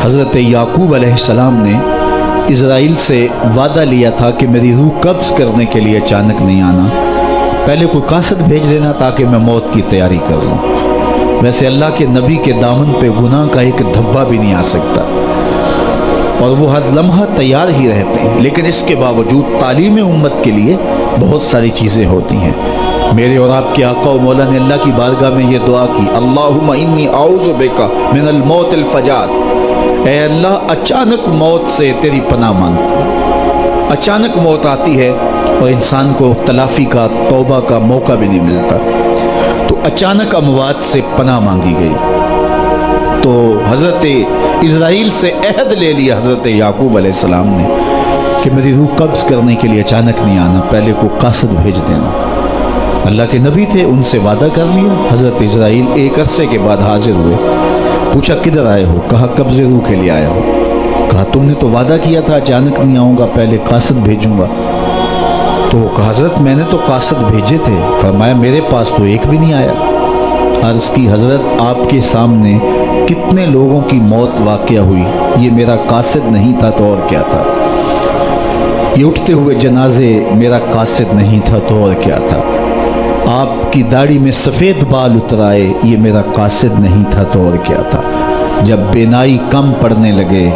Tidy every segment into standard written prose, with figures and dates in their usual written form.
حضرت یعقوب علیہ السلام نے اسرائیل سے وعدہ لیا تھا کہ میری روح قبض کرنے کے لیے اچانک نہیں آنا، پہلے کوئی قاصد بھیج دینا تاکہ میں موت کی تیاری کر لوں۔ ویسے اللہ کے نبی کے دامن پہ گناہ کا ایک دھبا بھی نہیں آ سکتا، اور وہ ہر لمحہ تیار ہی رہتے ہیں، لیکن اس کے باوجود تعلیم امت کے لیے بہت ساری چیزیں ہوتی ہیں۔ میرے اور آپ کے آقا و مولا نے اللہ کی بارگاہ میں یہ دعا کی، اللہم انی اعوذ بک من الموت الفجاۃ، اے اللہ اچانک موت سے تیری پناہ مانگتا ہوں۔ اچانک موت آتی ہے اور انسان کو تلافی کا، توبہ کا موقع بھی نہیں ملتا، تو اچانک اموات سے پناہ مانگی گئی۔ تو حضرت اسرائیل سے عہد لے لیا حضرت یعقوب علیہ السلام نے کہ میری روح قبض کرنے کے لیے اچانک نہیں آنا، پہلے کو قاصد بھیج دینا۔ اللہ کے نبی تھے، ان سے وعدہ کر لیا۔ حضرت اسرائیل ایک عرصے کے بعد حاضر ہوئے، پوچھا کدھر آئے ہو؟ کہا قبض روح کے لیے آیا ہو۔ کہا تم نے تو وعدہ کیا تھا اچانک نہیں آؤں گا، پہلے قاصد بھیجوں گا۔ تو کہا حضرت میں نے تو قاصد بھیجے تھے۔ فرمایا میرے پاس تو ایک بھی نہیں آیا۔ عرض کی حضرت آپ کے سامنے کتنے لوگوں کی موت واقع ہوئی، یہ میرا قاصد نہیں تھا تو اور کیا تھا؟ یہ اٹھتے ہوئے جنازے میرا قاصد نہیں تھا تو اور کیا تھا؟ آپ کی داڑھی میں سفید بال اترائے، یہ میرا قاصد نہیں تھا تو اور کیا تھا؟ جب بینائی کم پڑنے لگے،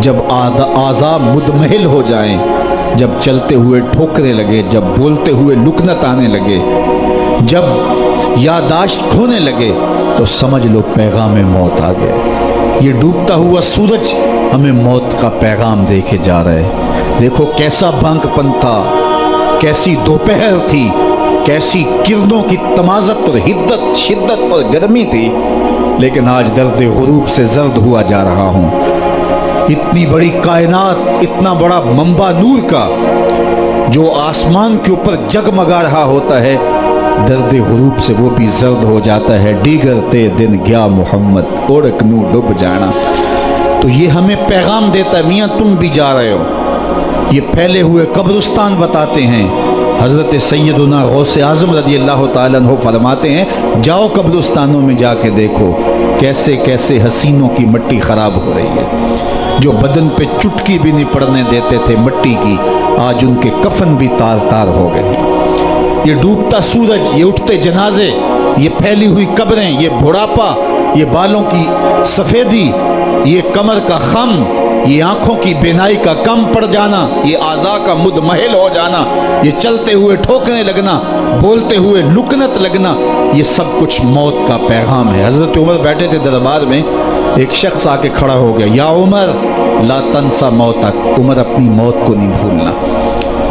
جب اعضاء مدمحل ہو جائیں، جب چلتے ہوئے ٹھوکرے لگے، جب بولتے ہوئے لکنت آنے لگے، جب یادداشت کھونے لگے، تو سمجھ لو پیغام موت آ گیا۔ یہ ڈوبتا ہوا سورج ہمیں موت کا پیغام دے کے جا رہا ہے۔ دیکھو کیسا بھانک پن تھا، کیسی دوپہر تھی، کیسی کرنوں کی تمازت اور حدت، شدت اور گرمی تھی، لیکن آج درد غروب سے زرد ہوا جا رہا ہوں۔ اتنی بڑی کائنات، اتنا بڑا منبع نور کا جو آسمان کے اوپر جگمگا رہا ہوتا ہے، درد غروب سے وہ بھی زرد ہو جاتا ہے۔ دیگرتے دن گیا محمد اوڑک نو ڈب جانا۔ تو یہ ہمیں پیغام دیتا ہے میاں تم بھی جا رہے ہو۔ یہ پھیلے ہوئے قبرستان بتاتے ہیں۔ حضرت سیدنا غوث اعظم رضی اللہ تعالیٰ عنہ فرماتے ہیں جاؤ قبرستانوں میں جا کے دیکھو کیسے کیسے حسینوں کی مٹی خراب ہو رہی ہے۔ جو بدن پہ چٹکی بھی نہیں پڑنے دیتے تھے مٹی کی، آج ان کے کفن بھی تار تار ہو گئے۔ یہ ڈوبتا سورج، یہ اٹھتے جنازے، یہ پھیلی ہوئی قبریں، یہ بڑھاپا، یہ بالوں کی سفیدی، یہ کمر کا خم، یہ آنکھوں کی بینائی کا کم پڑ جانا، یہ اعضاء کا مدمحل ہو جانا، یہ چلتے ہوئے ٹھوکنے لگنا، بولتے ہوئے لکنت لگنا، یہ سب کچھ موت کا پیغام ہے۔ حضرت عمر بیٹھے تھے دربار میں، ایک شخص آ کے کھڑا ہو گیا، یا عمر لا تنسا موتک، عمر اپنی موت کو نہیں بھولنا۔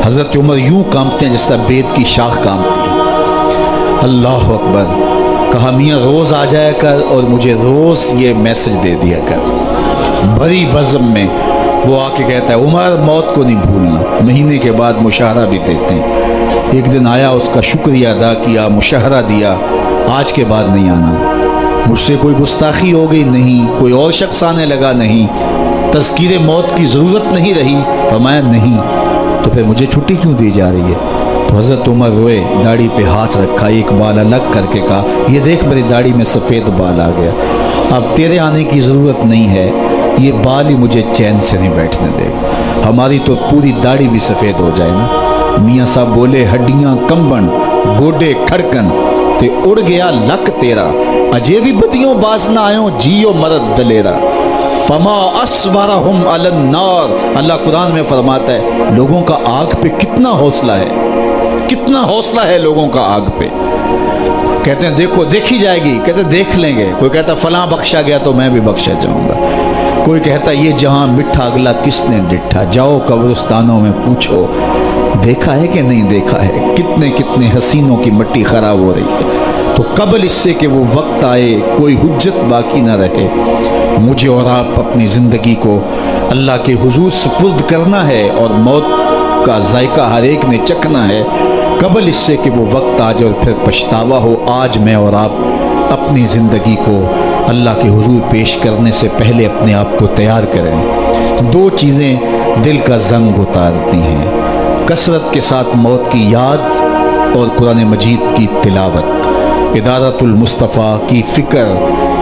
حضرت عمر یوں کانپتے ہیں جس طرح بید کی شاخ کانپتی ہے۔ اللہ اکبر۔ کہا میاں روز آ جایا کر اور مجھے روز یہ میسج دے دیا کر۔ بھری بزم میں وہ آ کے کہتا ہے عمر موت کو نہیں بھولنا۔ مہینے کے بعد مشاہرہ بھی دیتے ہیں۔ ایک دن آیا، اس کا شکریہ ادا کیا، مشاہرہ دیا، آج کے بعد نہیں آنا۔ مجھ سے کوئی گستاخی ہو گئی؟ نہیں۔ کوئی اور شخص آنے لگا؟ نہیں۔ تذکیر موت کی ضرورت نہیں رہی؟ فرمایا نہیں۔ تو پھر مجھے چھٹی کیوں دی جا رہی ہے؟ تو حضرت عمر روئے، داڑھی پہ ہاتھ رکھا، ایک بال الگ کر کے کہا یہ دیکھ میری داڑھی میں سفید بال آ گیا، اب تیرے آنے کی ضرورت نہیں ہے، یہ بال ہی مجھے چین سے نہیں بیٹھنے دے گا۔ ہماری تو پوری داڑھی بھی سفید ہو جائے نا۔ میاں صاحب بولے ہڈیاں کمبن گوڈے کھڑکن تے اڑ گیا لک تیرا، اجے بھی بدیوں باز نہ آئوں جیو مرد دلیرا، فما اصبرہم علی النار۔ اللہ قرآن میں فرماتا ہے لوگوں کا آگ پہ کتنا حوصلہ ہے، کتنا حوصلہ ہے لوگوں کا آگ پہ۔ کہتے ہیں دیکھو دیکھی جائے گی، کہتے ہیں دیکھ لیں گے۔ کوئی کہتا ہے فلاں بخشا گیا تو میں بھی بخشا جاؤں گا۔ کوئی کہتا ہے یہ جہاں مٹھا اگلا کس نے ڈٹھا، جاؤ قبرستانوں میں پوچھو دیکھا ہے کہ نہیں دیکھا ہے، کتنے کتنے حسینوں کی مٹی خراب ہو رہی ہے۔ تو قبل اس سے کہ وہ وقت آئے کوئی حجت باقی نہ رہے، مجھے اور آپ اپنی زندگی کو اللہ کے حضور سپرد کرنا ہے، اور موت کا ذائقہ ہر ایک نے چکھنا ہے قبل اس سے کہ وہ وقت آ جائے اور پھر پچھتاوا ہو۔ آج میں اور آپ اپنی زندگی کو اللہ کے حضور پیش کرنے سے پہلے اپنے آپ کو تیار کریں۔ دو چیزیں دل کا زنگ اتارتی ہیں، کثرت کے ساتھ موت کی یاد اور قرآن مجید کی تلاوت۔ ادارت المصطفیٰ کی فکر